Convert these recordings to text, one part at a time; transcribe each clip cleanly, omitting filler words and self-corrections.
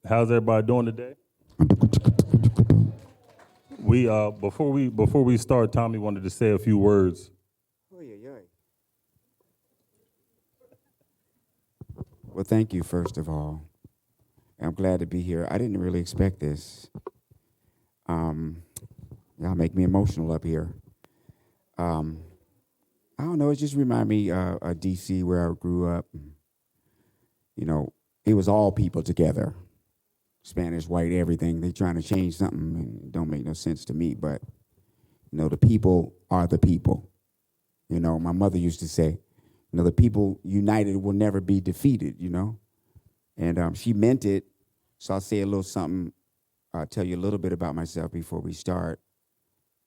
How's everybody doing today? We before we start, Tommy wanted to say a few words. Oh, yeah, yeah. Well, thank you, first of all. I'm glad to be here. I didn't really expect this. Y'all make me emotional up here. Um, I don't know. It just reminded me of D.C. where I grew up. You know, it was all people together. Spanish, white, everything. They trying to change something and it don't make no sense to me. But, the people are the people. My mother used to say, the people united will never be defeated. And she meant it. So I'll say a little something. I'll tell you a little bit about myself before we start.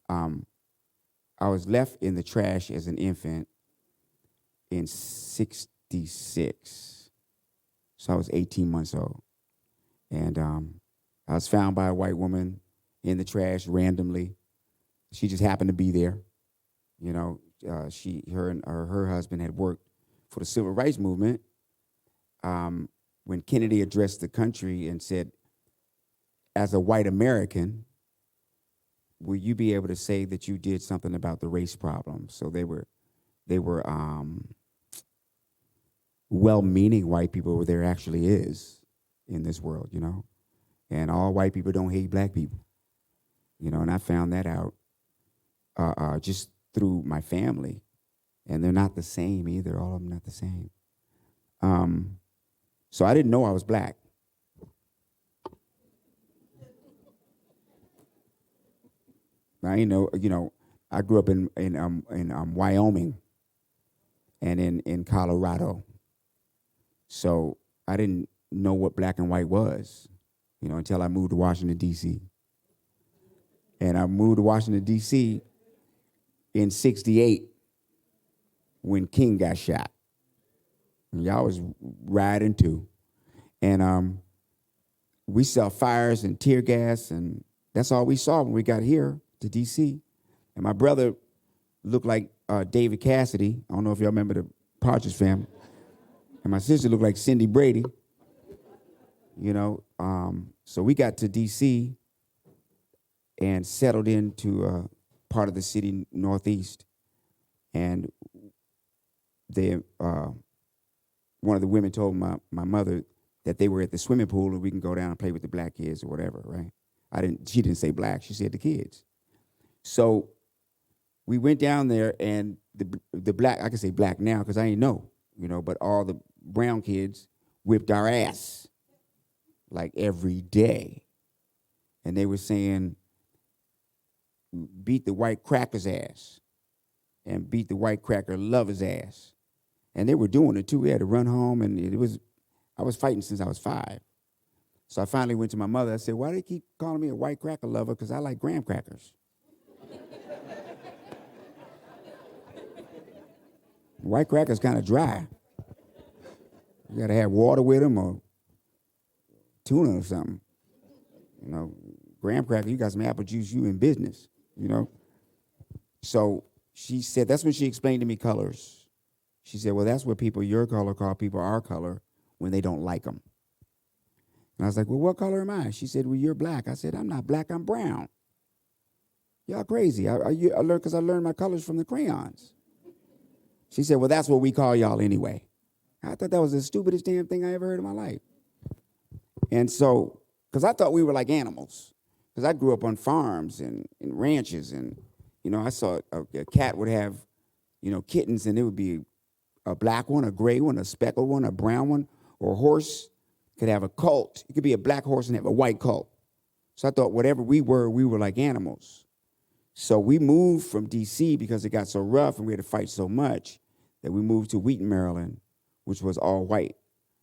I was left in the trash as an infant in 66. So I was 18 months old. And I was found by a white woman in the trash randomly. She just happened to be there. Her husband had worked for the civil rights movement. When Kennedy addressed the country and said, as a white American, will you be able to say that you did something about the race problem? So they were well-meaning white people where there actually is in this world, And all white people don't hate black people, and I found that out just through my family. And they're not the same either. All of them not the same. So I didn't know I was black. I I grew up in Wyoming and in Colorado. So I didn't know what black and white was, until I moved to Washington, D.C. And I moved to Washington, D.C. in 68 when King got shot. And y'all was riding too. And we saw fires and tear gas, and that's all we saw when we got here to D.C. And my brother looked like David Cassidy. I don't know if y'all remember the Partridge Family. And my sister looked like Cindy Brady. So we got to D.C. and settled into part of the city northeast. And one of the women told my mother that they were at the swimming pool and we can go down and play with the black kids or whatever, right? She didn't say black, she said the kids. So we went down there and the black, I can say black now because I ain't know, but all the brown kids whipped our ass like every day. And they were saying, beat the white cracker's ass and beat the white cracker lover's ass. And they were doing it too. We had to run home, and I was fighting since I was 5. So I finally went to my mother. I said, why do they keep calling me a white cracker lover? Because I like graham crackers. White crackers kind of dry. You got to have water with them or tuna or something. Graham cracker, you got some apple juice, you in business, So she said, that's when she explained to me colors. She said, well, that's what people your color call people our color when they don't like them. And I was like, well, what color am I? She said, well, you're black. I said, I'm not black, I'm brown. Y'all crazy. I learned because I learned my colors from the crayons. She said, well, that's what we call y'all anyway. I thought that was the stupidest damn thing I ever heard in my life. And so, because I thought we were like animals. Because I grew up on farms and ranches. And, I saw a cat would have, kittens, and it would be a black one, a gray one, a speckled one, a brown one, or a horse could have a colt. It could be a black horse and have a white colt. So I thought whatever we were like animals. So we moved from D.C. because it got so rough and we had to fight so much that we moved to Wheaton, Maryland, which was all white.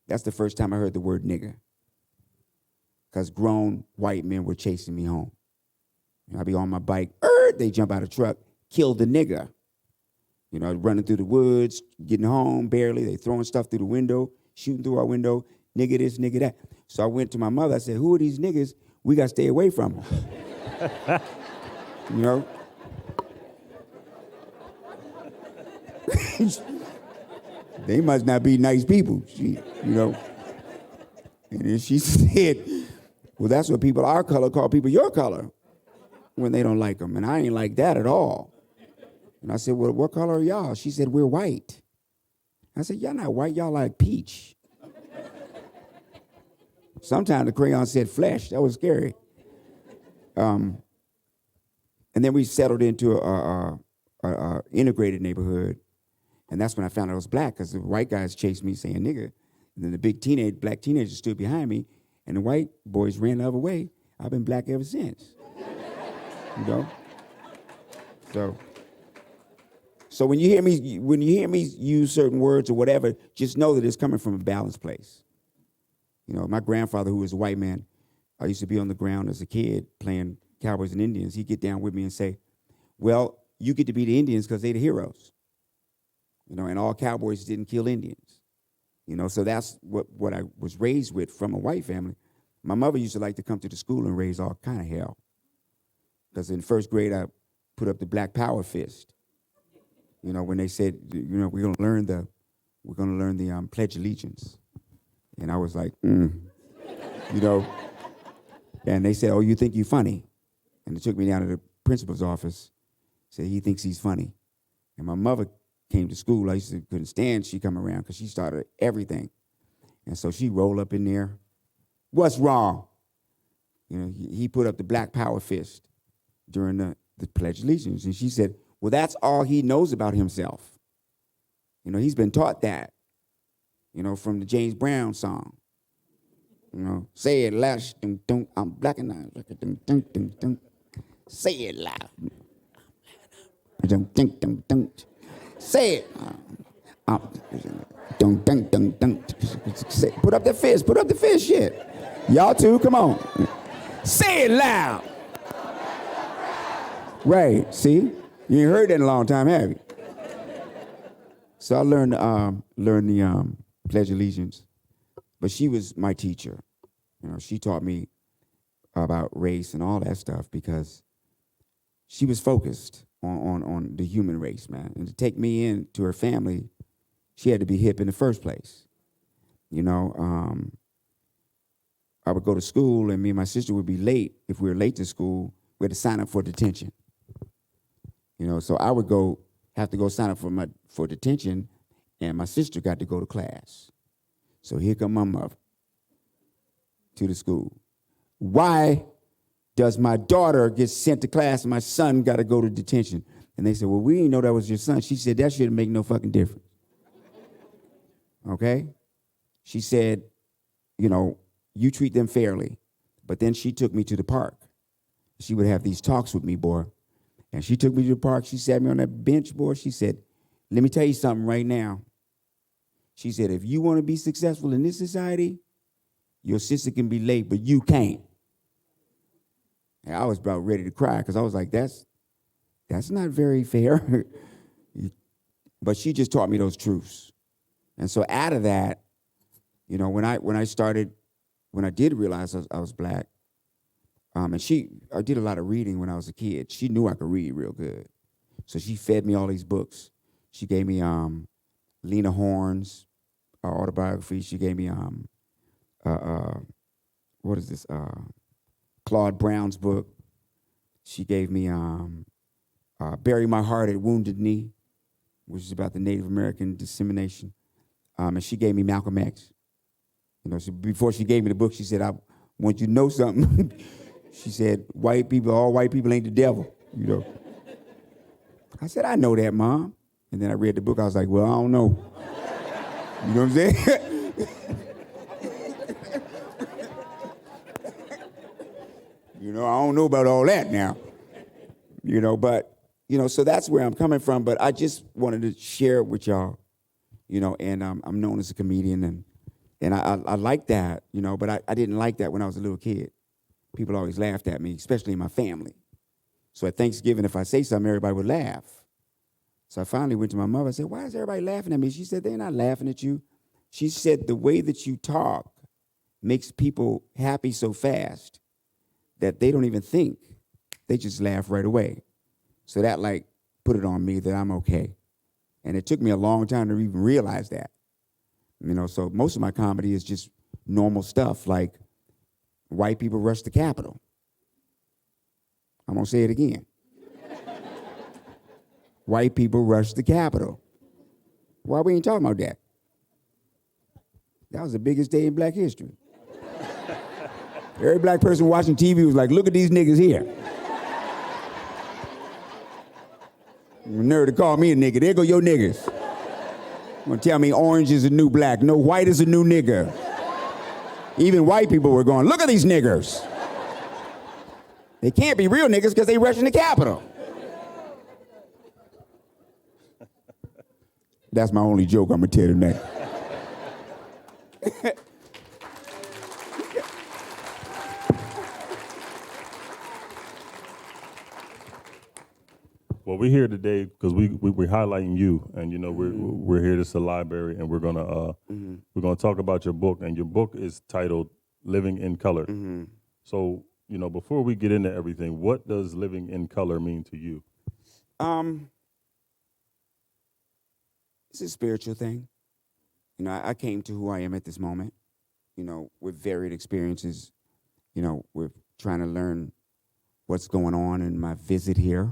That's the first time I heard the word nigger. Because grown white men were chasing me home. I'd be on my bike, they jump out of the truck, kill the nigger. Running through the woods, getting home barely. They throwing stuff through the window, shooting through our window, nigger this, nigger that. So I went to my mother. I said, who are these niggas? We got to stay away from them. They must not be nice people, And then she said, Well, that's what people our color call people your color when they don't like them. And I ain't like that at all. And I said, well, what color are y'all? She said, we're white. I said, y'all not white, y'all like peach. Sometimes the crayon said flesh. That was scary. And then we settled into a integrated neighborhood. And that's when I found out I was black, because the white guys chased me saying nigga. And then the big black teenager stood behind me, and the white boys ran the other way. I've been black ever since. You know? So when you hear me use certain words or whatever, just know that it's coming from a balanced place. You know, my grandfather, who was a white man, I used to be on the ground as a kid playing Cowboys and Indians. He'd get down with me and say, well, you get to be the Indians because they're the heroes. You know, and all cowboys didn't kill Indians. You know, so that's what I was raised with from a white family. My mother used to like to come to the school and raise all kind of hell. Because in first grade, I put up the Black Power fist. You know, when they said, you know, we're gonna learn the Pledge of Allegiance. And I was like, you know. And they said, oh, you think you're funny? And they took me down to the principal's office. Said he thinks he's funny. And my mother came to school. I couldn't stand she come around because she started everything. And so she rolled up in there. What's wrong? You know, he put up the Black Power fist during the Pledge of Allegiance. And she said, well, that's all he knows about himself. You know, he's been taught that, you know, from the James Brown song. You know, say it loud, I'm black and I'm say it loud. Say it. Put up the fist, shit. Y'all too, come on. Say it loud. Right, see? You ain't heard that in a long time, have you? So I learned the Pledge of Allegiance. But she was my teacher. You know, she taught me about race and all that stuff because she was focused on the human race, man. And to take me into her family, she had to be hip in the first place. You know, I would go to school and me and my sister would be late. If we were late to school, we had to sign up for detention. You know, so I would have to go sign up for detention, and my sister got to go to class. So here come my mother to the school. Why does my daughter get sent to class and my son got to go to detention? And they said, well, we didn't know that was your son. She said, that shouldn't make no fucking difference. Okay? She said, you know, you treat them fairly. But then she took me to the park. She would have these talks with me, boy. And she took me to the park. She sat me on that bench, boy. She said, let me tell you something right now. She said, if you want to be successful in this society, your sister can be late, but you can't. And I was about ready to cry because I was like, that's not very fair. But she just taught me those truths. And so out of that, you know, when I did realize I was black, and I did a lot of reading when I was a kid. She knew I could read real good. So she fed me all these books. She gave me Lena Horne's autobiography. She gave me what is this? Claude Brown's book. She gave me Bury My Heart at Wounded Knee, which is about the Native American dissemination. And she gave me Malcolm X. You know, before she gave me the book, she said, I want you to know something. She said, all white people ain't the devil, you know. I said, I know that, Mom. And then I read the book. I was like, well, I don't know. You know what I'm saying? You know, I don't know about all that now. You know, but, you know, so that's where I'm coming from. But I just wanted to share it with y'all, you know, and I'm known as a comedian. And I like that, you know, but I didn't like that when I was a little kid. People always laughed at me, especially in my family. So at Thanksgiving, if I say something, everybody would laugh. So I finally went to my mother and said, why is everybody laughing at me? She said, they're not laughing at you. She said, the way that you talk makes people happy so fast that they don't even think. They just laugh right away. So that like put it on me that I'm okay. And it took me a long time to even realize that. You know, so most of my comedy is just normal stuff like White people rush the Capitol. I'm going to say it again. White people rush the Capitol. Why we ain't talking about that? That was the biggest day in black history. Every black person watching TV was like, look at these niggas here. Nerve to call me a nigga. There go your niggas. Gonna tell me orange is a new black. No, white is a new nigga. Even white people were going, look at these niggers. They can't be real niggas because they rushing the Capitol. That's my only joke I'm gonna tell tonight. Well, we're here today because we're highlighting you, and you know we're here. This is a library, and we're gonna talk about your book, and your book is titled "Living in Color." So, you know, before we get into everything, what does living in color mean to you? It's a spiritual thing. You know, I came to who I am at this moment, you know, with varied experiences, you know, with trying to learn what's going on in my visit here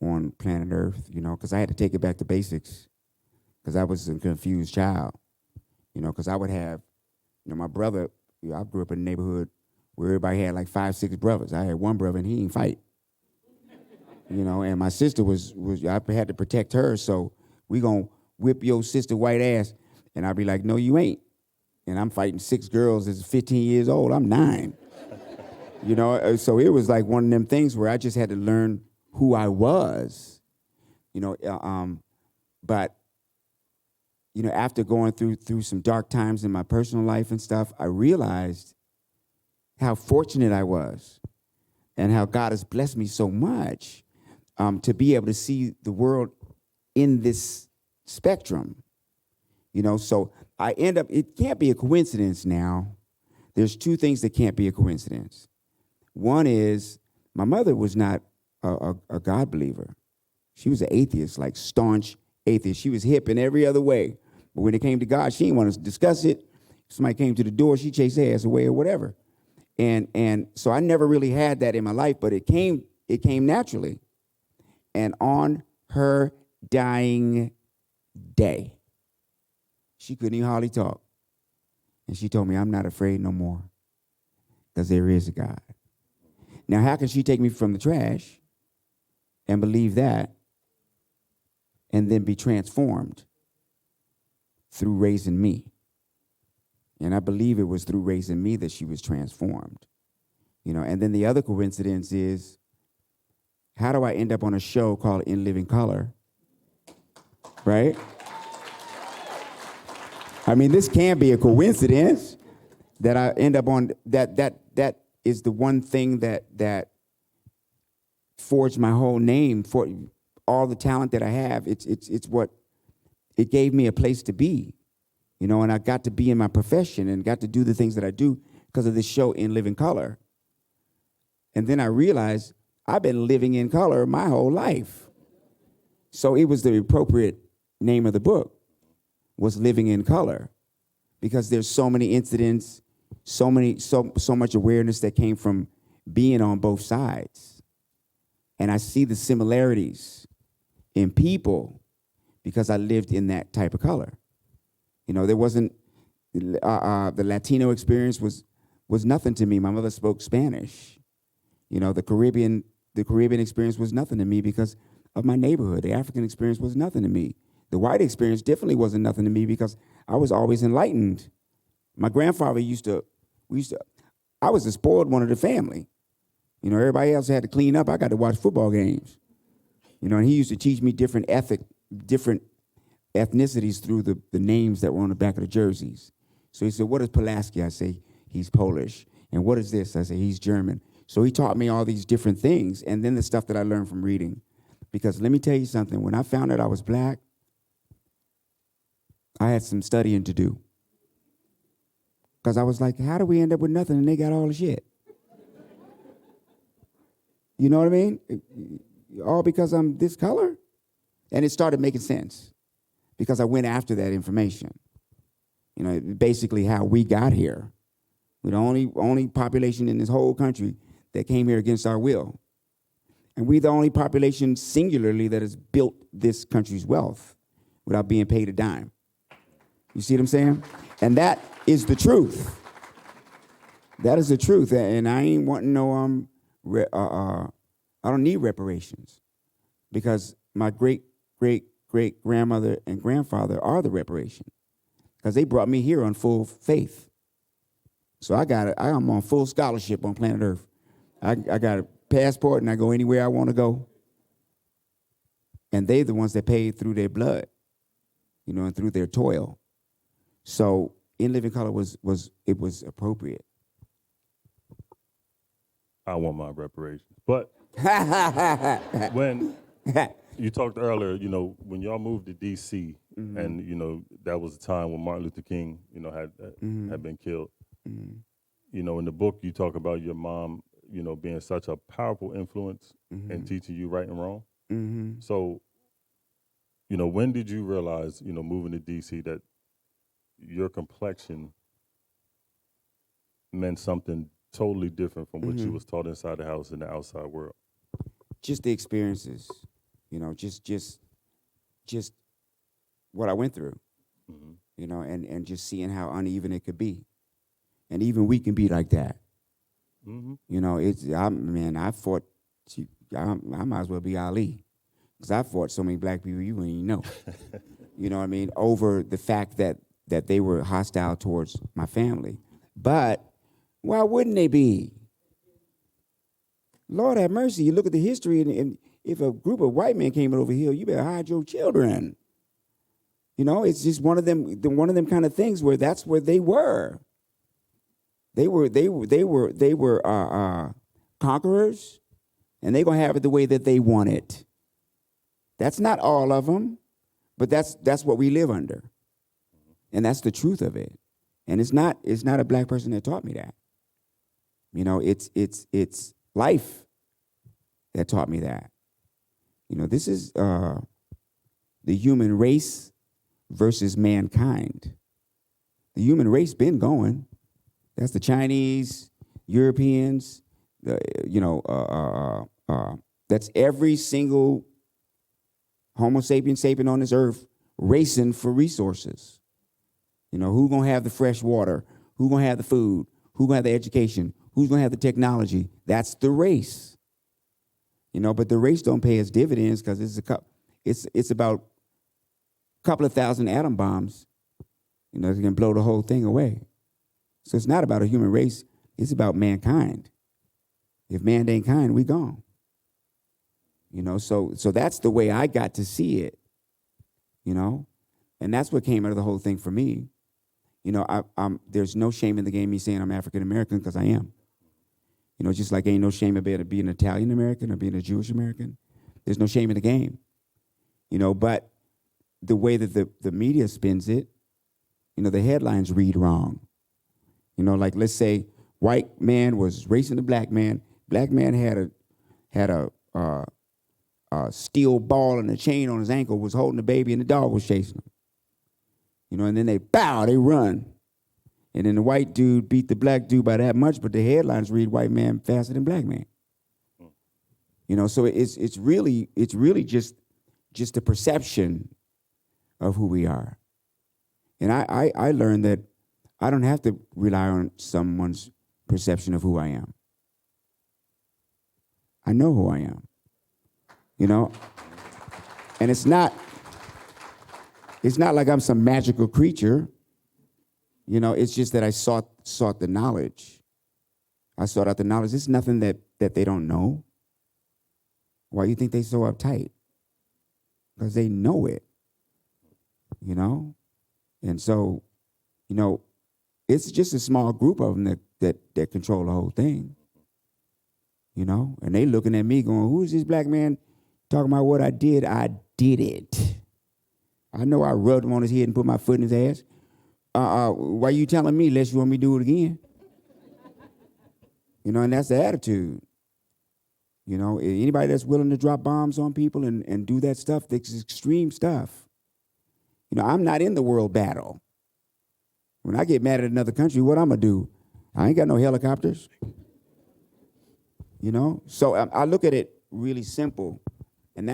on planet Earth, you know, because I had to take it back to basics because I was a confused child, you know, because I would have, you know, my brother, you know, I grew up in a neighborhood where everybody had like 5, 6 brothers. I had one brother and he didn't fight, you know, and my sister was I had to protect her, so we gonna whip your sister white ass, and I'd be like, no, you ain't. And I'm fighting 6 girls that's 15 years old. I'm 9. You know, so it was like one of them things where I just had to learn who I was, you know, but, you know, after going through some dark times in my personal life and stuff, I realized how fortunate I was and how God has blessed me so much to be able to see the world in this spectrum, you know, so I end up, it can't be a coincidence now. There's 2 things that can't be a coincidence. One is my mother was not a God believer. She was an atheist, like staunch atheist. She was hip in every other way. But when it came to God, she didn't want to discuss it. If somebody came to the door, she chased their ass away or whatever. And so I never really had that in my life, but it came naturally. And on her dying day, she couldn't even hardly talk. And she told me, I'm not afraid no more because there is a God. Now, how can she take me from the trash and believe that and then be transformed through raising me? And I believe it was through raising me that she was transformed. You know, and then the other coincidence is, how do I end up on a show called In Living Color? Right? I mean, this can't be a coincidence that I end up on that is the one thing that forged my whole name, for all the talent that I have. It's what it gave me a place to be, you know, and I got to be in my profession and got to do the things that I do because of this show In Living Color. And then I realized I've been living in color my whole life. So it was the appropriate name of the book, was Living in Color, because there's so many incidents, so much awareness that came from being on both sides. And I see the similarities in people because I lived in that type of color. You know, there wasn't, the Latino experience was nothing to me. My mother spoke Spanish. You know, the Caribbean experience was nothing to me because of my neighborhood. The African experience was nothing to me. The white experience definitely wasn't nothing to me because I was always enlightened. My grandfather I was the spoiled one of the family. You know, everybody else had to clean up. I got to watch football games. You know, and he used to teach me different ethnicities through the names that were on the back of the jerseys. So he said, what is Pulaski? I say, he's Polish. And what is this? I say, he's German. So he taught me all these different things, and then the stuff that I learned from reading. Because let me tell you something, when I found out I was black, I had some studying to do. Because I was like, how do we end up with nothing and they got all the shit? You know what I mean? All because I'm this color? And it started making sense because I went after that information. You know, basically how we got here. We're the only population in this whole country that came here against our will. And we're the only population singularly that has built this country's wealth without being paid a dime. You see what I'm saying? And that is the truth. That is the truth. And I ain't wanting no, I don't need reparations because my great-great-great-grandmother and grandfather are the reparation because they brought me here on full faith. So I'm on full scholarship on planet Earth. I got a passport and I go anywhere I want to go. And they're the ones that paid through their blood, and through their toil. So In Living Color was appropriate. I want my reparations. But when you talked earlier, when y'all moved to D.C. and, that was the time when Martin Luther King, had been killed. In the book, you talk about your mom, being such a powerful influence in teaching you right and wrong. So, when did you realize, moving to D.C. that your complexion meant something totally different from what you was taught inside the house in the outside world? Just the experiences, just what I went through, and just seeing how uneven it could be. And even we can be like that. I fought, I might as well be Ali. Because I fought so many black people you wouldn't even know. You know what I mean? Over the fact that they were hostile towards my family. But why wouldn't they be? Lord have mercy. You look at the history, and if a group of white men came over here, you better hide your children. It's just one of them kind of things where that's where they were. They were conquerors, and they're gonna have it the way that they want it. That's not all of them, but that's what we live under, and that's the truth of it. And it's not a black person that taught me that. It's life that taught me that. This is the human race versus mankind. The human race been going. That's the Chinese, Europeans. That's every single Homo sapien on this earth racing for resources. Who's gonna have the fresh water? Who's gonna have the food? Who's gonna have the education? Who's gonna have the technology? That's the race. But the race don't pay us dividends because it's about a couple of thousand atom bombs, that can blow the whole thing away. So it's not about a human race, it's about mankind. If man ain't kind, we gone. So that's the way I got to see it, and that's what came out of the whole thing for me. There's no shame in the game me saying I'm African American because I am. Just like ain't no shame about being an Italian American or being a Jewish American. There's no shame in the game. But the way that the media spins it, the headlines read wrong. Like let's say white man was racing the black man. Black man had a steel ball and a chain on his ankle, was holding the baby, and the dog was chasing him. And then they run. And then the white dude beat the black dude by that much, but the headlines read white man faster than black man. So it's really just a perception of who we are. And I learned that I don't have to rely on someone's perception of who I am. I know who I am. And it's not like I'm some magical creature. It's just that I sought the knowledge. I sought out the knowledge. It's nothing that they don't know. Why you think they so uptight? Because they know it. And so, it's just a small group of them that control the whole thing. And they looking at me going, who's this black man talking about what I did? I did it. I know I rubbed him on his head and put my foot in his ass. Why you telling me unless you want me to do it again? And that's the attitude. Anybody that's willing to drop bombs on people and do that stuff, that's extreme stuff. I'm not in the world battle. When I get mad at another country, what I'm going to do? I ain't got no helicopters. You know? So I look at it really simple. And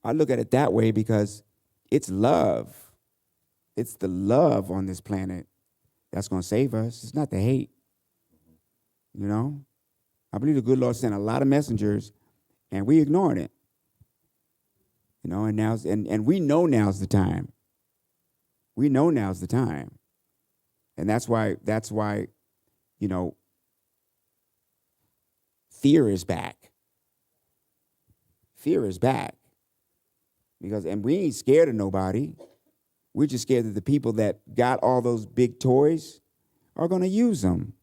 I look at it that way because it's love. It's the love on this planet that's going to save us. It's not the hate. You know? I believe the good Lord sent a lot of messengers, and we ignored it. You know, and we know now's the time. We know now's the time. And that's why, you know, fear is back. Fear is back. And we ain't scared of nobody. We're just scared that the people that got all those big toys are going to use them.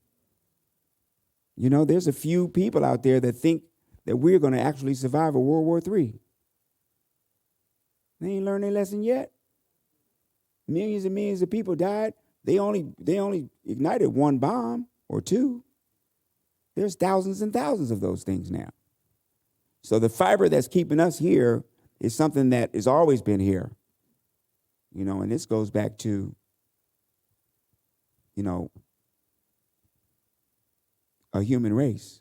You know, there's a few people out there that think that we're going to actually survive a World War III. They ain't learned their lesson yet. Millions and millions of people died. They only ignited one bomb or two. There's thousands and thousands of those things now. So the fiber that's keeping us here is something that has always been here. You know, and this goes back to, you know, a human race.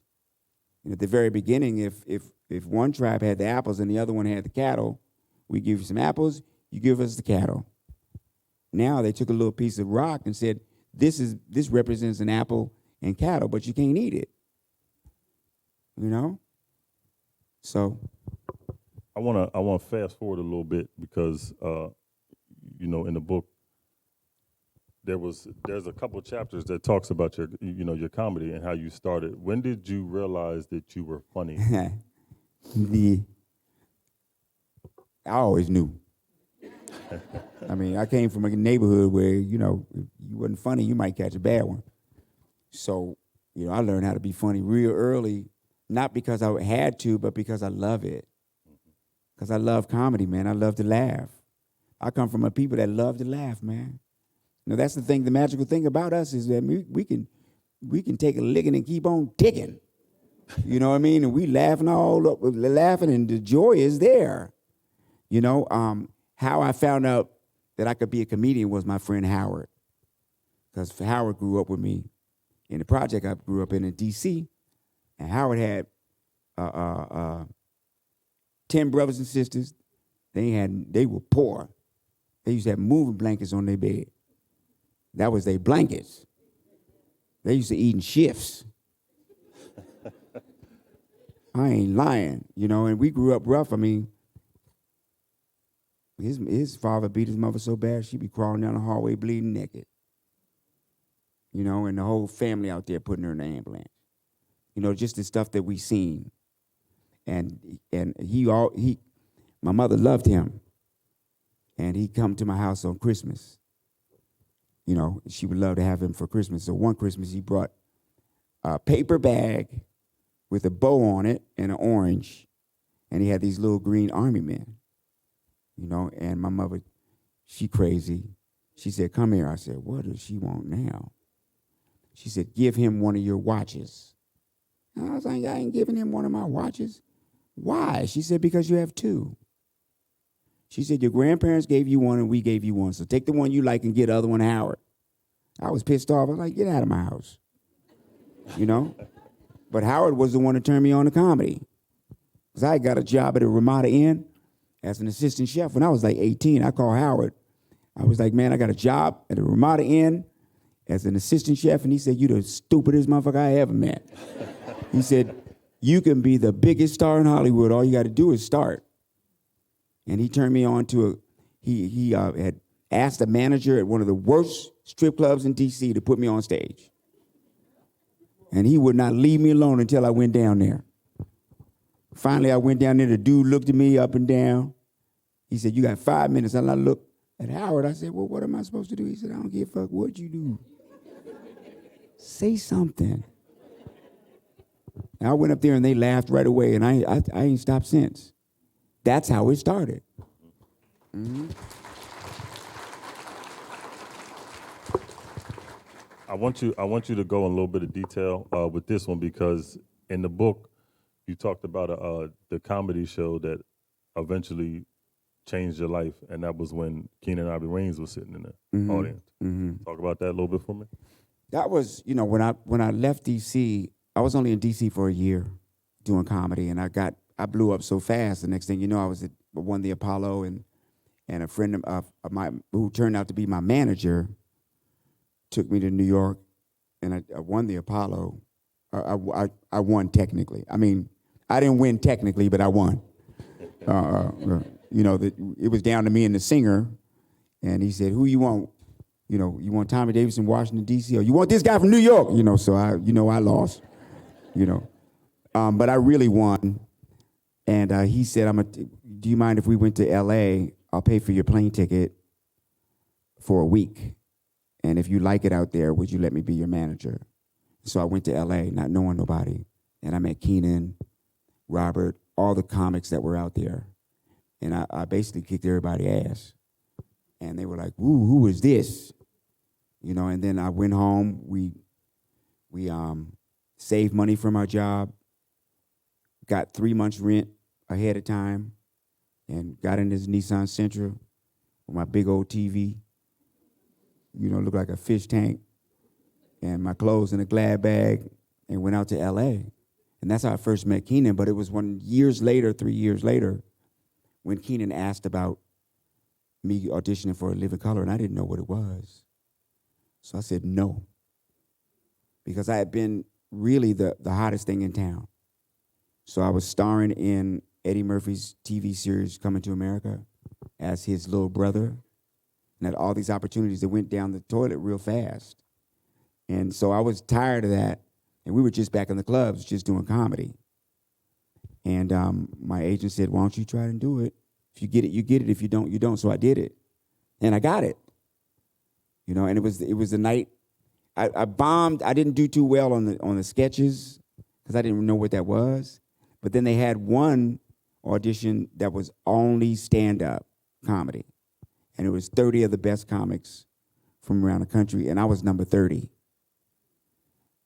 And at the very beginning, if one tribe had the apples and the other one had the cattle, we give you some apples, you give us the cattle. Now they took a little piece of rock and said, this represents an apple and cattle, but you can't eat it. You know? So I wanna fast forward a little bit because you know, in the book there's a couple chapters that talks about your comedy and how you started. When did you realize that you were funny? I always knew. I mean, I came from a neighborhood where, you know, if you wasn't funny, you might catch a bad one. So, you know, I learned how to be funny real early, not because I had to, but because I love it. Because I love comedy, man. I love to laugh. I come from a people that love to laugh, man. You know, that's the thing. The magical thing about us is that we can take a licking and keep on ticking. You know what I mean? And we laughing all up, laughing, and the joy is there. You know, how I found out that I could be a comedian was my friend Howard. Because Howard grew up with me in the project I grew up in D.C., and Howard had 10 brothers and sisters. They were poor. They used to have moving blankets on their bed. That was their blankets. They used to eat in shifts. I ain't lying, you know, and we grew up rough. I mean, his father beat his mother so bad she be crawling down the hallway bleeding naked. You know, and the whole family out there putting her in the ambulance. You know, just the stuff that we seen. And my mother loved him. And he'd come to my house on Christmas. You know, she would love to have him for Christmas. So one Christmas he brought a paper bag with a bow on it and an orange. And he had these little green army men. You know, and my mother, she crazy. She said, come here. I said, what does she want now? She said, give him one of your watches. And I was like, I ain't giving him one of my watches. Why? She said, because you have two. She said, your grandparents gave you one and we gave you one. So take the one you like and get the other one, Howard. I was pissed off. I was like, get out of my house. You know? But Howard was the one that turned me on to comedy. Because I got a job at a Ramada Inn as an assistant chef when I was like 18. I called Howard. I was like, man, I got a job at a Ramada Inn as an assistant chef. And he said, you the stupidest motherfucker I ever met. He said, you can be the biggest star in Hollywood. All you got to do is start. And he turned me on to he had asked the manager at one of the worst strip clubs in D.C. to put me on stage. And he would not leave me alone until I went down there. Finally, I went down there. The dude looked at me up and down. He said, you got 5 minutes. And I looked at Howard. I said, well, what am I supposed to do? He said, I don't give a fuck what you do. Say something. And I went up there and they laughed right away. And I ain't stopped since. That's how it started. Mm-hmm. I want you to go in a little bit of detail with this one because in the book you talked about the comedy show that eventually changed your life, and that was when Keenan Ivory Wayans was sitting in the audience. Mm-hmm. Talk about that a little bit for me. That was, when I left DC, I was only in DC for a year doing comedy, and I blew up so fast. The next thing you know, won the Apollo, and a friend of mine who turned out to be my manager took me to New York, and I won the Apollo. I won technically. I mean, I didn't win technically, but I won. It was down to me and the singer, and he said, "Who you want? You want Tommy Davidson, Washington D.C., or you want this guy from New York?" So I lost. But I really won, and he said, "Do you mind if we went to L.A.? I'll pay for your plane ticket for a week, and if you like it out there, would you let me be your manager?" So I went to L.A. not knowing nobody, and I met Keenan, Robert, all the comics that were out there, and I basically kicked everybody's ass, and they were like, "Ooh, who is this?" And then I went home. We saved money from our job, got 3 months rent ahead of time, and got in this Nissan Sentra with my big old TV, looked like a fish tank, and my clothes in a glad bag, and went out to L.A. And that's how I first met Keenan. But it was 3 years later, when Keenan asked about me auditioning for A Living Color, and I didn't know what it was. So I said no, because I had been really the hottest thing in town. So I was starring in Eddie Murphy's TV series Coming to America as his little brother, and had all these opportunities that went down the toilet real fast. And so I was tired of that, and we were just back in the clubs just doing comedy. And my agent said, "Why don't you try and do it? If you get it, you get it. If you don't, you don't." So I did it, and I got it. And it was the night I bombed. I didn't do too well on the sketches because I didn't know what that was. But then they had one audition that was only stand-up comedy, and it was 30 of the best comics from around the country, and I was number 30.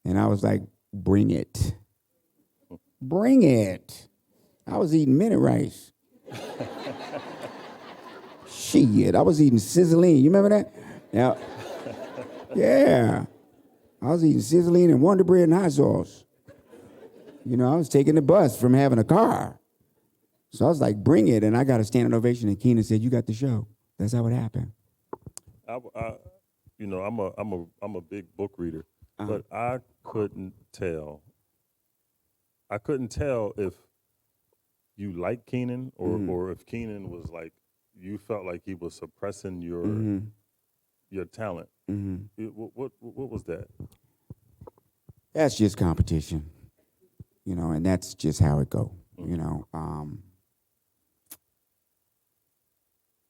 And I was like, "Bring it. Bring it." I was eating minute rice. Shit, I was eating sizzling. You remember that? Yeah. I was eating sizzling and Wonder Bread and hot sauce. I was taking the bus from having a car. So I was like, "Bring it." And I got a standing ovation, and Keenan said, "You got the show." That's how it happened. I'm a big book reader, but I couldn't tell. If you like Keenan or if Keenan was like, you felt like he was suppressing your talent. What was that? That's just competition, and that's just how it go.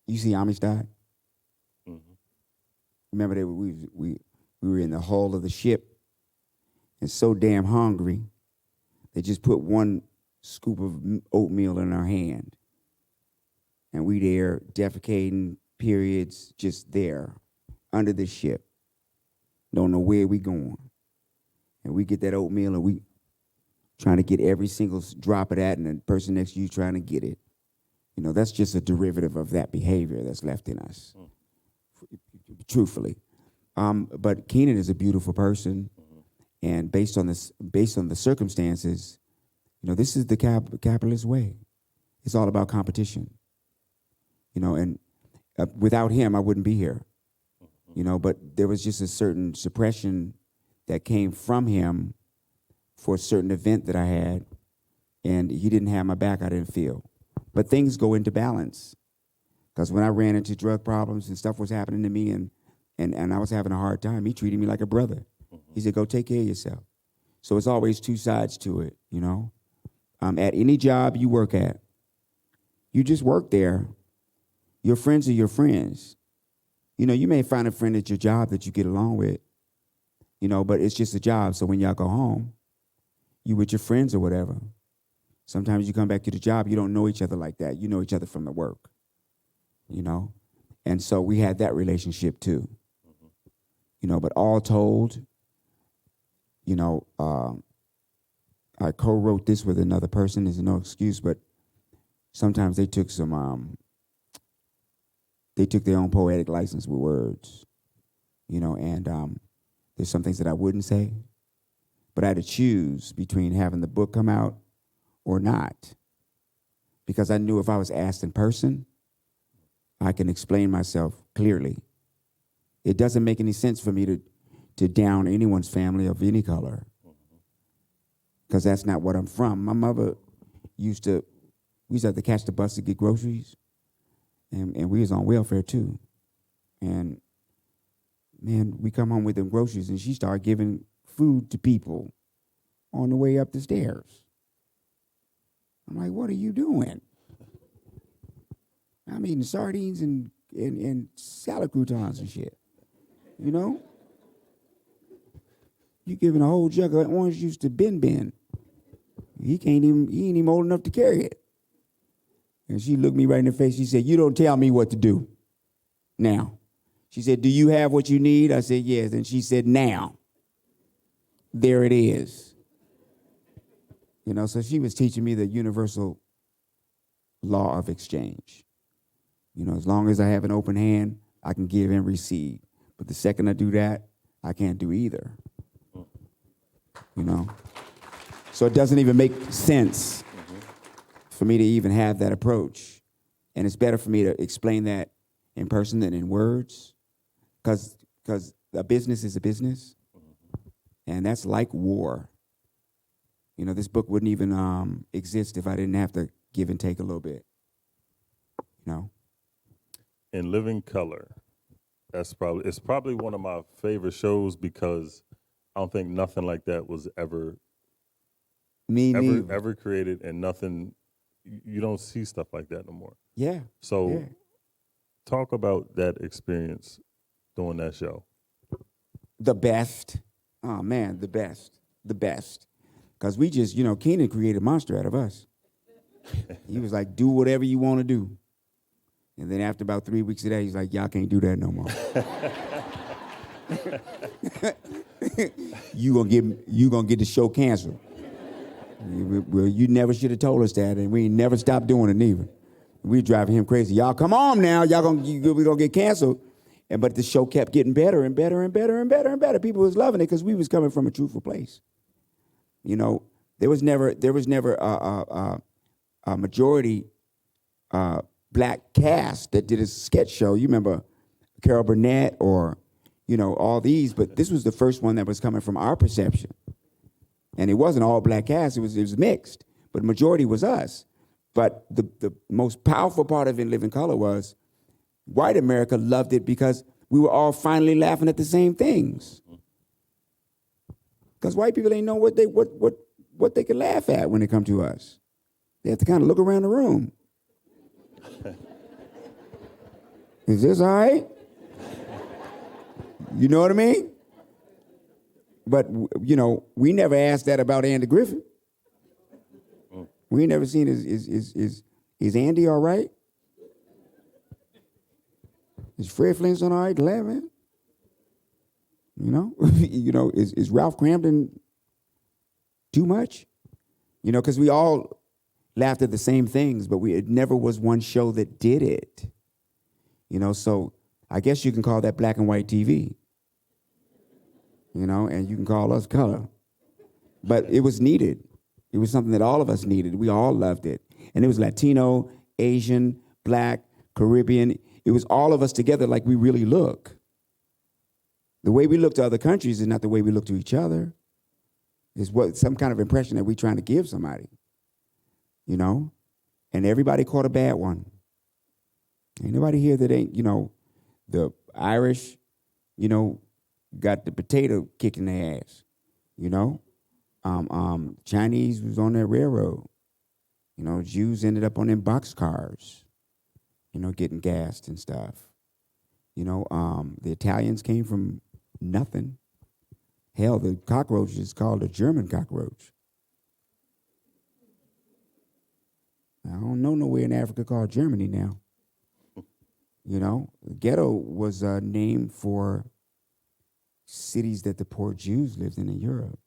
You see Amistad? Remember that we were in the hull of the ship and so damn hungry, they just put one scoop of oatmeal in our hand. And we there defecating, periods, just there, under the ship. Don't know where we going. And we get that oatmeal and we trying to get every single drop of that, and the person next to you trying to get it. That's just a derivative of that behavior that's left in us, truthfully. But Keenan is a beautiful person, and based on the circumstances, this is the capitalist way. It's all about competition. And without him, I wouldn't be here. But there was just a certain suppression that came from him for a certain event that I had, and he didn't have my back. I didn't feel. But things go into balance, because when I ran into drug problems and stuff was happening to me, and I was having a hard time, he treated me like a brother. He said, "Go take care of yourself." So it's always two sides to it, At any job you work at, you just work there. Your friends are your friends. You may find a friend at your job that you get along with, but it's just a job. So when y'all go home, you with your friends or whatever. Sometimes you come back to the job, you don't know each other like that. You know each other from the work, And so we had that relationship too. But all told, I co-wrote this with another person. There's no excuse, but sometimes they took they took their own poetic license with words, and There's some things that I wouldn't say. But I had to choose between having the book come out or not. Because I knew if I was asked in person, I can explain myself clearly. It doesn't make any sense for me to down anyone's family of any color. Because that's not what I'm from. My mother we used to have to catch the bus to get groceries. And we was on welfare too. And man, we come home with them groceries and she started giving food to people on the way up the stairs. I'm like, what are you doing? I'm eating sardines and salad croutons and shit. You know? You giving a whole jug of orange juice to Ben. He ain't even old enough to carry it. And she looked me right in the face. She said, you don't tell me what to do now. She said, do you have what you need? I said, yes. And she said, now. There it is. You know, so she was teaching me the universal law of exchange. You know, as long as I have an open hand, I can give and receive. But the second I do that, I can't do either. You know? So it doesn't even make sense for me to even have that approach. And it's better for me to explain that in person than in words. Because a business is a business. And that's like war. You know, this book wouldn't even exist if I didn't have to give and take a little bit. You know? In Living Color, it's probably one of my favorite shows because I don't think nothing like that was ever created, and nothing, you don't see stuff like that no more. Yeah. So yeah. Talk about that experience doing that show. The best. Oh, man, the best. The best. Because we just, Keenan created a monster out of us. He was like, do whatever you want to do. And then after about 3 weeks of that, he's like, y'all can't do that no more. You gonna get the show canceled. Well, you never should have told us that, and we ain't never stopped doing it neither. We driving him crazy. Y'all come on now. We gonna get canceled. But the show kept getting better and better and better and better and better. People was loving it because we was coming from a truthful place. You know, there was never a majority black cast that did a sketch show. You remember Carol Burnett or, all these, but this was the first one that was coming from our perception. And it wasn't all black cast, it was mixed, but the majority was us. But the most powerful part of In Living Color was white America loved it because we were all finally laughing at the same things. Because white people ain't know what they could laugh at when they come to us. They have to kind of look around the room. Is this all right? You know what I mean? But, we never asked that about Andy Griffin. We ain't never seen, is Andy all right? Is Fred Flintstone all right to laugh at? Is Ralph Cramden too much? Because we all laughed at the same things, but it never was one show that did it. So I guess you can call that black and white TV. And you can call us color. But it was needed. It was something that all of us needed. We all loved it. And it was Latino, Asian, black, Caribbean. It was all of us together like we really look. The way we look to other countries is not the way we look to each other. It's some kind of impression that we're trying to give somebody. And everybody caught a bad one. Ain't nobody here that ain't, the Irish, got the potato kicked in their ass, Chinese was on that railroad. Jews ended up on them boxcars, getting gassed and stuff. The Italians came from nothing. Hell, the cockroach is called a German cockroach. I don't know nowhere in Africa called Germany now. The ghetto was named for cities that the poor Jews lived in Europe.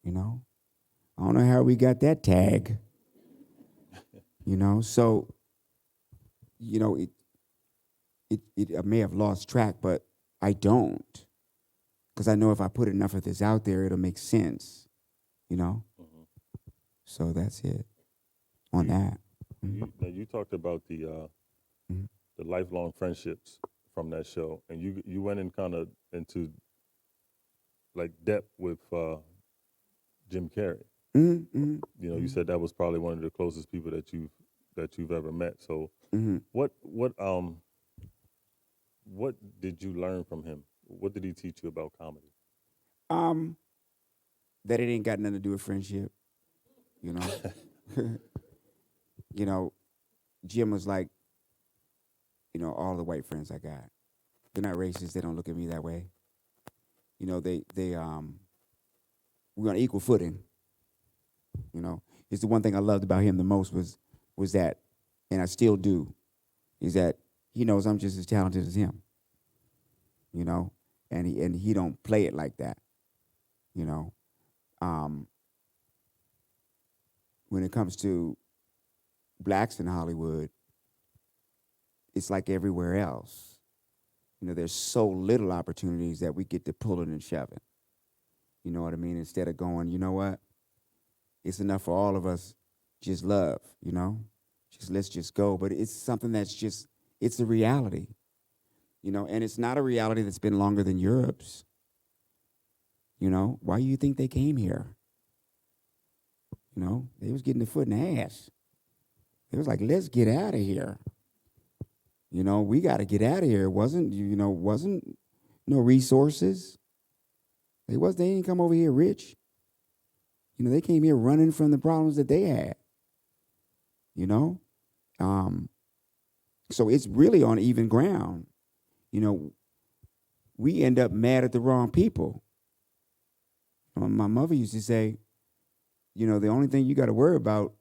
I don't know how we got that tag. So, I may have lost track, but I don't. because I know if I put enough of this out there, it'll make sense, you know? Mm-hmm. So that's it on that. Now you talked about Mhm. the lifelong friendships from that show, and you went in kind of into like depth with Jim Carrey. Mm-hmm. You know, you said that was probably one of the closest people that you've ever met. So Mm-hmm. what did you learn from him? What did he teach you about comedy? Um, that it ain't got nothing to do with friendship, you know? You know, Jim was like, all the white friends I got. They're not racist. They don't look at me that way. You know, we're on equal footing. You know, it's the one thing I loved about him the most was that, and I still do, is that he knows I'm just as talented as him. You know, and he don't play it like that. You know, um, when it comes to blacks in Hollywood, it's like everywhere else. You know, there's so little opportunities that we get to pulling and shoving. You know what I mean? Instead of going, you know what? It's enough for all of us. Just love, just let's just go. But it's something it's a reality, and it's not a reality that's been longer than Europe's. Why do you think they came here? They was getting the foot in the ass. It was like, let's get out of here. We got to get out of here. It wasn't no resources. They didn't come over here rich. They came here running from the problems that they had. You know, um, so it's really on even ground. We end up mad at the wrong people. My mother used to say, the only thing you got to worry about,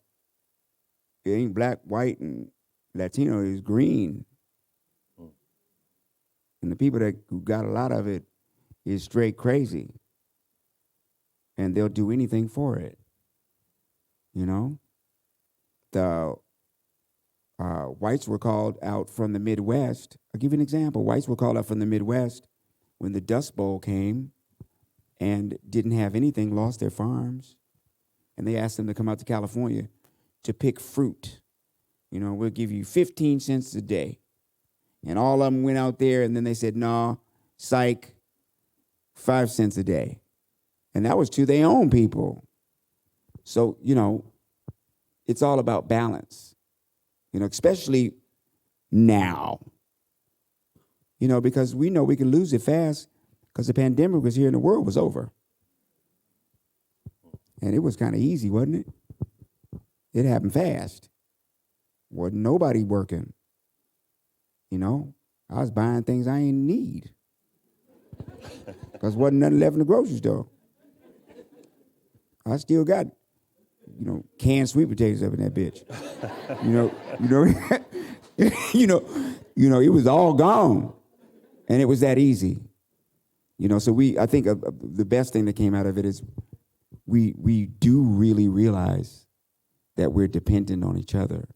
it ain't black, white, and Latino, is green. Mm. And the people who got a lot of it is straight crazy. And they'll do anything for it. The whites were called out from the Midwest. I'll give you an example. Whites were called out from the Midwest when the Dust Bowl came and didn't have anything, lost their farms. And they asked them to come out to California to pick fruit. We'll give you 15 cents a day. And all of them went out there, and then they said, no, psych, 5 cents a day. And that was to their own people. So, it's all about balance, especially now. Because we know we can lose it fast because the pandemic was here and the world was over. And it was kind of easy, wasn't it? It happened fast. Wasn't nobody working. I was buying things I ain't need because wasn't nothing left in the grocery store. I still got, canned sweet potatoes up in that bitch. It was all gone, and it was that easy. So I think the best thing that came out of it is we do really realize that we're dependent on each other.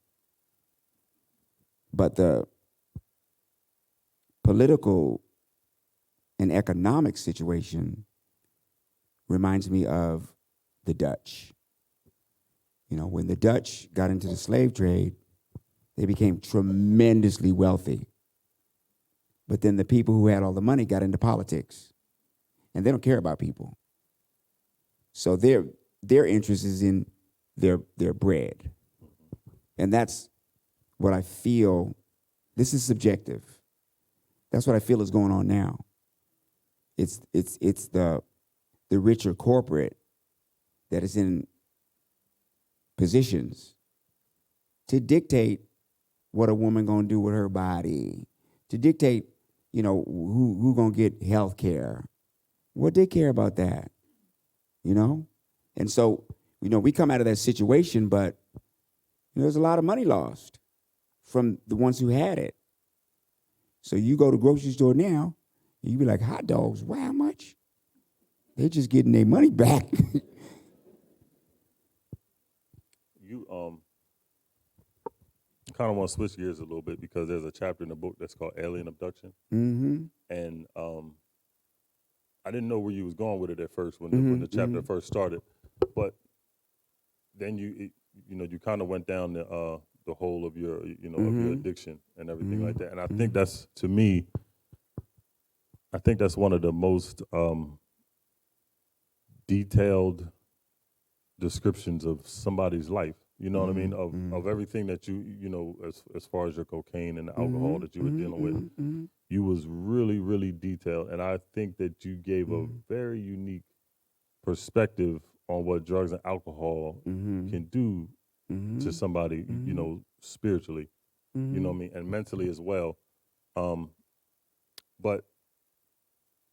But the political and economic situation reminds me of the Dutch. When the Dutch got into the slave trade, they became tremendously wealthy. But then the people who had all the money got into politics, and they don't care about people. So their interest is in their bread. And that's what I feel. This is subjective. That's what I feel is going on now. It's the richer corporate that is in positions to dictate what a woman gonna do with her body, to dictate, who gonna get health care. What they care about that, And so, we come out of that situation, but there's a lot of money lost from the ones who had it. So you go to the grocery store now, and you be like, hot dogs, wow, how much? They're just getting their money back. You kind of want to switch gears a little bit because there's a chapter in the book that's called Alien Abduction, Mm-hmm. and I didn't know where you was going with it at first when the chapter first started, but then you kind of went down the whole of your of your addiction and everything like that. And I think that's, to me, I think that's one of the most detailed descriptions of somebody's life. You know what I mean? Of everything that as far as your cocaine and the alcohol that you were dealing with, you was really, really detailed. And I think that you gave a very unique perspective on what drugs and alcohol can do to somebody, spiritually, you know what I mean, and mentally as well. But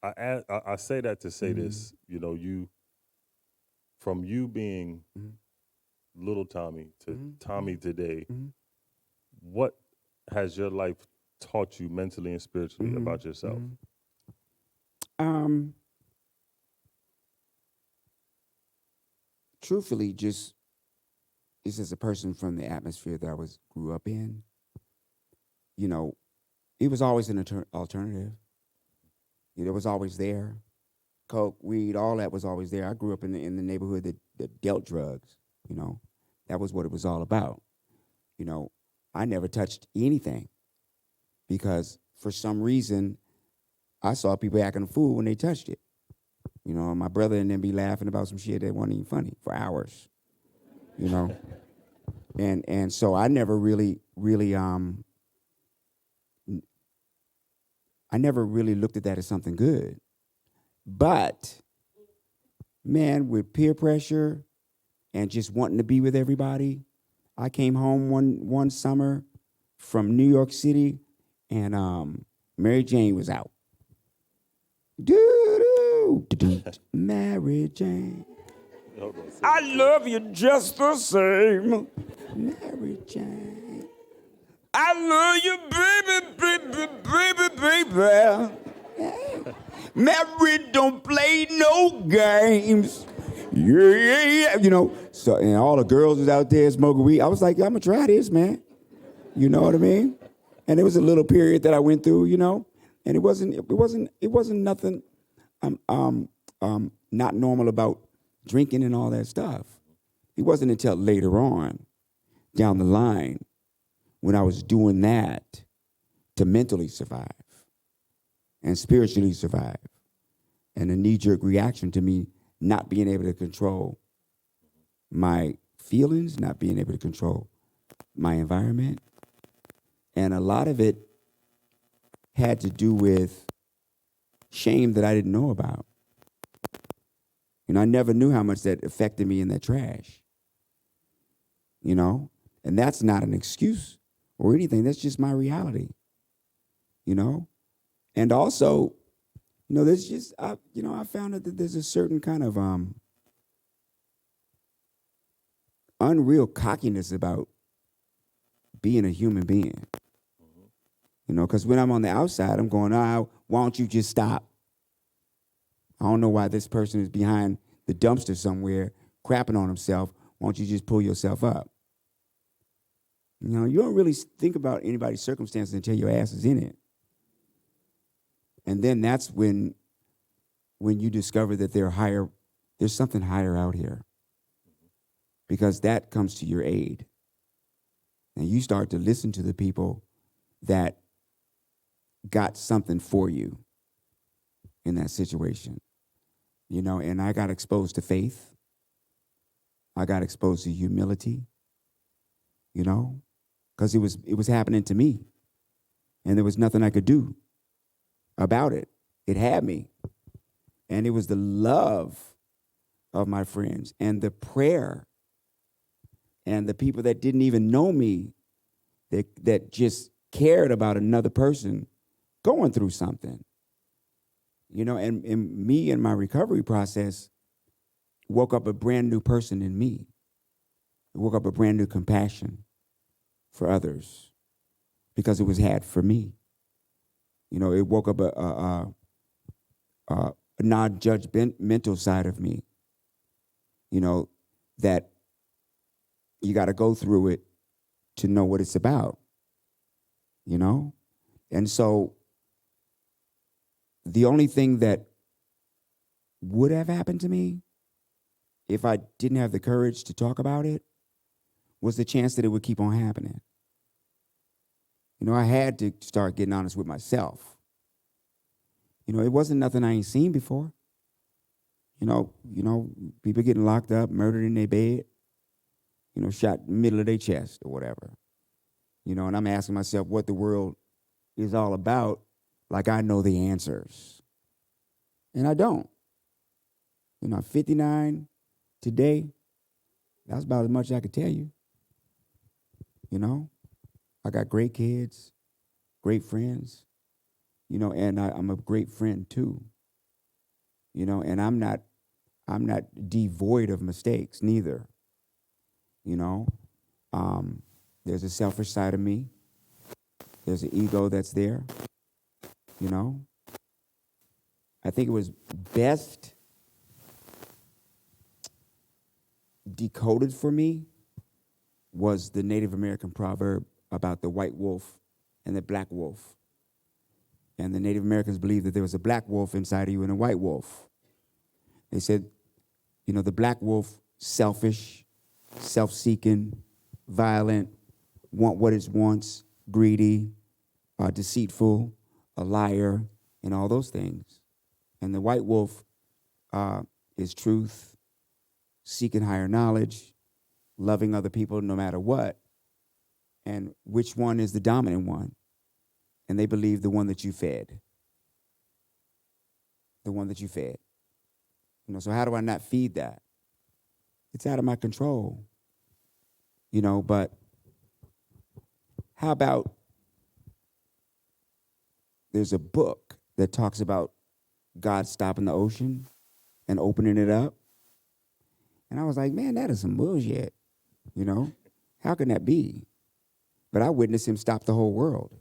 I say that to say this, from you being little Tommy to Tommy today, what has your life taught you mentally and spiritually about yourself? Truthfully, just as a person from the atmosphere that I grew up in, it was always an alternative. It was always there. Coke, weed, all that was always there. I grew up in the neighborhood that dealt drugs. That was what it was all about. I never touched anything because for some reason I saw people acting a fool when they touched it. My brother and them be laughing about some shit that wasn't even funny for hours. And so I never really looked at that as something good. But man, with peer pressure and just wanting to be with everybody, I came home one summer from New York City, and Mary Jane was out. Mary Jane, I love you just the same. Mary Jane, I love you, baby, baby. Mary don't play no games. Yeah. So, and all the girls was out there smoking weed. I was like, I'm gonna try this, man. You know what I mean? And it was a little period that I went through, and it wasn't nothing not normal about drinking and all that stuff. It wasn't until later on, down the line, when I was doing that to mentally survive and spiritually survive, and a knee-jerk reaction to me not being able to control my feelings, not being able to control my environment. And a lot of it had to do with shame that I didn't know about. I never knew how much that affected me in that trash. And that's not an excuse or anything. That's just my reality. And also, there's just, I found that there's a certain kind of unreal cockiness about being a human being. Because when I'm on the outside, I'm going, why don't you just stop? I don't know why this person is behind the dumpster somewhere crapping on himself. Why don't you just pull yourself up? You don't really think about anybody's circumstances until your ass is in it. And then that's when you discover that there's something higher out here. Because that comes to your aid. And you start to listen to the people that got something for you in that situation. And I got exposed to faith. I got exposed to humility, because it was happening to me. And there was nothing I could do about it. It had me. And it was the love of my friends and the prayer and the people that didn't even know me that just cared about another person going through something. And me and my recovery process woke up a brand new person in me. It woke up a brand new compassion for others because it was had for me. It woke up a non-judgmental side of me, that you got to go through it to know what it's about, And so the only thing that would have happened to me if I didn't have the courage to talk about it was the chance that it would keep on happening. You know, I had to start getting honest with myself. You know, it wasn't nothing I ain't seen before. You know, people getting locked up, murdered in their bed, you know, shot in the middle of their chest or whatever. You know, and I'm asking myself what the world is all about, like I know the answers. And I don't. You know, I'm 59 today. That's about as much as I could tell you. You know, I got great kids, great friends, you know, and I'm a great friend too. You know, and I'm not devoid of mistakes neither. You know, there's a selfish side of me. There's an ego that's there. You know, I think it was best decoded for me was the Native American proverb about the white wolf and the black wolf. And the Native Americans believed that there was a black wolf inside of you and a white wolf. They said, you know, the black wolf, selfish, self-seeking, violent, want what it wants, greedy, deceitful, a liar, and all those things. And the white wolf is truth, seeking higher knowledge, loving other people no matter what. And which one is the dominant one? And they believe the one that you fed. The one that you fed. You know, so how do I not feed that? It's out of my control. You know, but how about there's a book that talks about God stopping the ocean and opening it up. And I was like, man, that is some bullshit. You know, how can that be? But I witnessed him stop the whole world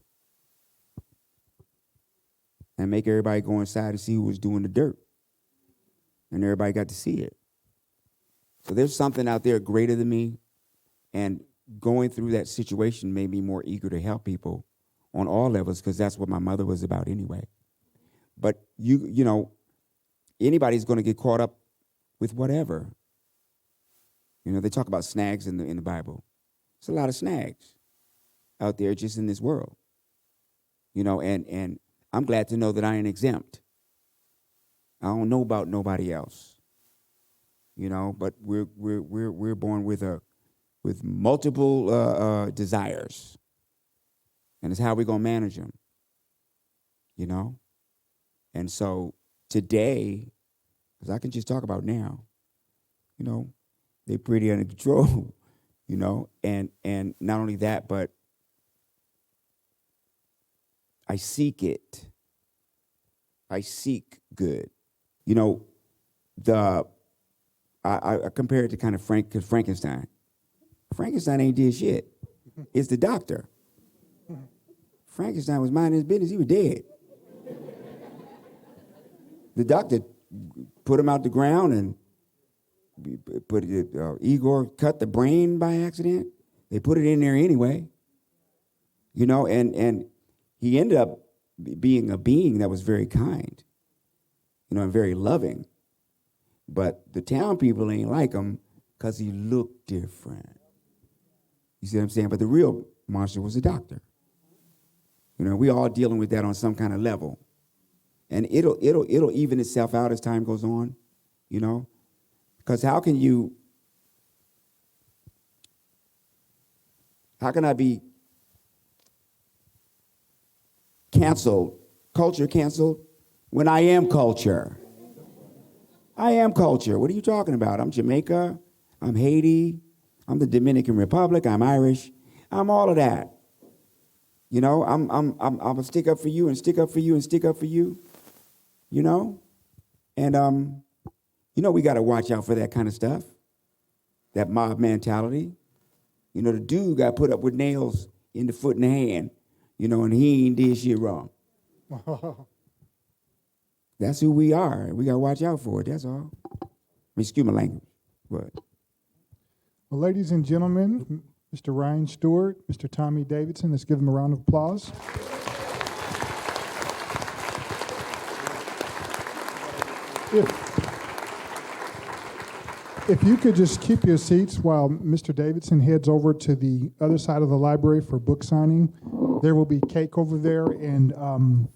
and make everybody go inside and see who was doing the dirt. And everybody got to see it. So there's something out there greater than me. And going through that situation made me more eager to help people on all levels, because that's what my mother was about anyway. But you know, anybody's going to get caught up with whatever. You know, they talk about snags in the Bible. There's a lot of snags out there just in this world. You know, and I'm glad to know that I ain't exempt. I don't know about nobody else. You know, but we're born with multiple desires, and it's how we're gonna manage them. You know, and so today, because I can just talk about now, you know, they're pretty under control. You know, and not only that, but I seek it. I seek good. You know, I compare it to kind of Frankenstein. Frankenstein ain't did shit. It's the doctor. Frankenstein was minding his business. He was dead. The doctor put him out the ground and Igor cut the brain by accident. They put it in there anyway. You know, and he ended up being a being that was very kind, you know, and very loving. But the town people ain't like him because he looked different. You see what I'm saying? But the real monster was the doctor. You know, we all dealing with that on some kind of level. And it'll even itself out as time goes on, you know? Because how can I be canceled, culture canceled, when I am culture? I am culture. What are you talking about? I'm Jamaica. I'm Haiti. I'm the Dominican Republic. I'm Irish. I'm all of that. You know, I'm gonna stick up for you and stick up for you and stick up for you. You know, and you know, we got to watch out for that kind of stuff, that mob mentality. You know, the dude got put up with nails in the foot and the hand. You know, and he ain't did shit wrong. That's who we are. We got to watch out for it. That's all. Excuse my language. What? Well, ladies and gentlemen, Mr. Ryan Stewart, Mr. Tommy Davidson, let's give them a round of applause. If you could just keep your seats while Mr. Davidson heads over to the other side of the library for book signing. There will be cake over there and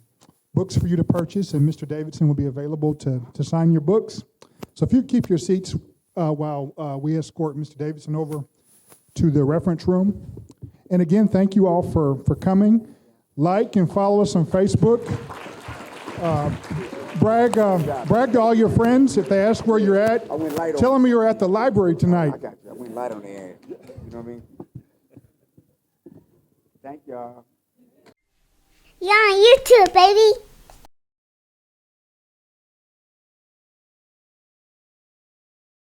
books for you to purchase, and Mr. Davidson will be available to sign your books. So if you keep your seats while we escort Mr. Davidson over to the reference room. And again, thank you all for coming. Like and follow us on Facebook. Brag to all your friends if they ask where you're at. I went light on. Tell them you're at the library tonight. I got you. I went light on the air. You know what I mean? Thank y'all. You're on YouTube, baby.